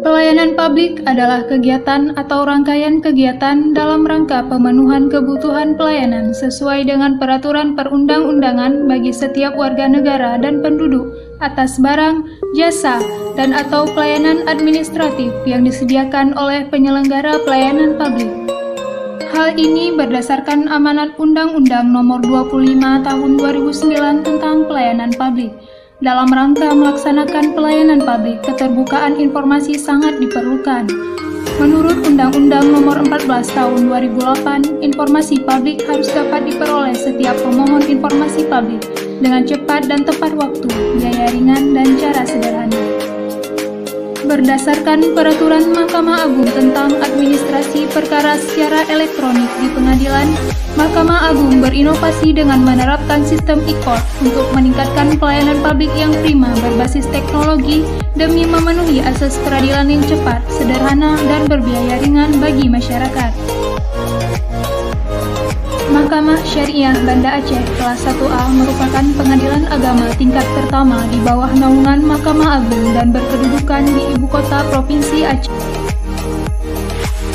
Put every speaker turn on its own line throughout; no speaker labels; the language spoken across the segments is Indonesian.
Pelayanan publik adalah kegiatan atau rangkaian kegiatan dalam rangka pemenuhan kebutuhan pelayanan sesuai dengan peraturan perundang-undangan bagi setiap warga negara dan penduduk atas barang, jasa, dan atau pelayanan administratif yang disediakan oleh penyelenggara pelayanan publik. Hal ini berdasarkan amanat Undang-Undang Nomor 25 Tahun 2009 tentang Pelayanan Publik. Dalam rangka melaksanakan pelayanan publik, keterbukaan informasi sangat diperlukan. Menurut Undang-Undang Nomor 14 Tahun 2008, informasi publik harus dapat diperoleh setiap pemohon informasi publik dengan cepat dan tepat waktu, biaya ringan, dan cara sederhana. Berdasarkan Peraturan Mahkamah Agung tentang Administrasi Perkara secara Elektronik di Pengadilan, Mahkamah Agung berinovasi dengan menerapkan sistem e-court untuk meningkatkan pelayanan publik yang prima berbasis teknologi demi memenuhi asas peradilan yang cepat, sederhana, dan berbiaya ringan bagi masyarakat. Mahkamah Syariah Banda Aceh kelas 1A merupakan pengadilan agama tingkat pertama di bawah naungan Mahkamah Agung dan berkedudukan di Ibu Kota Provinsi Aceh.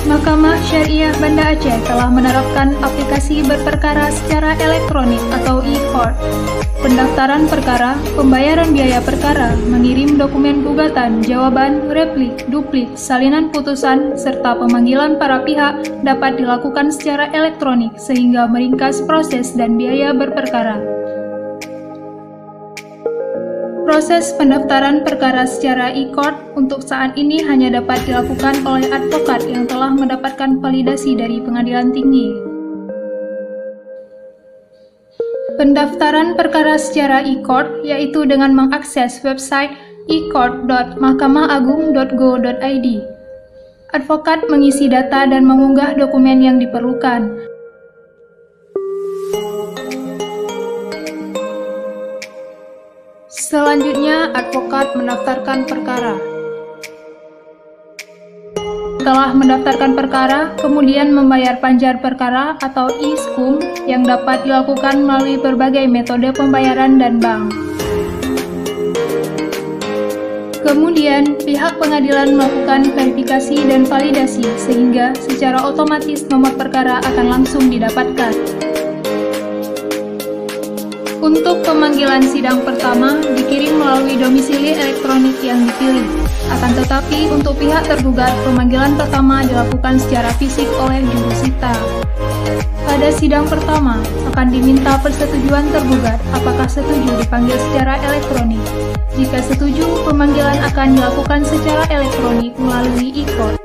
Mahkamah Syariah Banda Aceh telah menerapkan aplikasi berperkara secara elektronik atau e-court, pendaftaran perkara, pembayaran biaya perkara, mengirim dokumen gugatan, jawaban, replik, duplik, salinan putusan, serta pemanggilan para pihak dapat dilakukan secara elektronik sehingga meringkas proses dan biaya berperkara. Proses pendaftaran perkara secara e-court untuk saat ini hanya dapat dilakukan oleh advokat yang telah mendapatkan validasi dari pengadilan tinggi. Pendaftaran perkara secara e-court yaitu dengan mengakses website e-court.mahkamahagung.go.id. Advokat mengisi data dan mengunggah dokumen yang diperlukan. Selanjutnya, advokat mendaftarkan perkara. Setelah mendaftarkan perkara, kemudian membayar panjar perkara atau ISKUM yang dapat dilakukan melalui berbagai metode pembayaran dan bank. Kemudian, pihak pengadilan melakukan verifikasi dan validasi sehingga secara otomatis nomor perkara akan langsung didapatkan. Untuk pemanggilan sidang pertama dikirim melalui domisili elektronik yang dipilih. Akan tetapi untuk pihak tergugat, pemanggilan pertama dilakukan secara fisik oleh jurusita. Pada sidang pertama akan diminta persetujuan tergugat apakah setuju dipanggil secara elektronik. Jika setuju, pemanggilan akan dilakukan secara elektronik melalui e-court.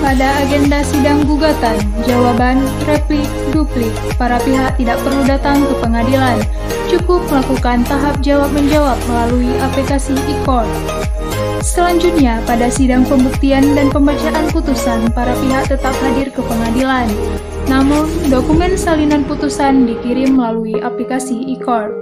Pada agenda sidang gugatan, jawaban, replik, duplik, para pihak tidak perlu datang ke pengadilan. Cukup melakukan tahap jawab-menjawab melalui aplikasi e-court. Selanjutnya, pada sidang pembuktian dan pembacaan putusan, para pihak tetap hadir ke pengadilan. Namun, dokumen salinan putusan dikirim melalui aplikasi e-court.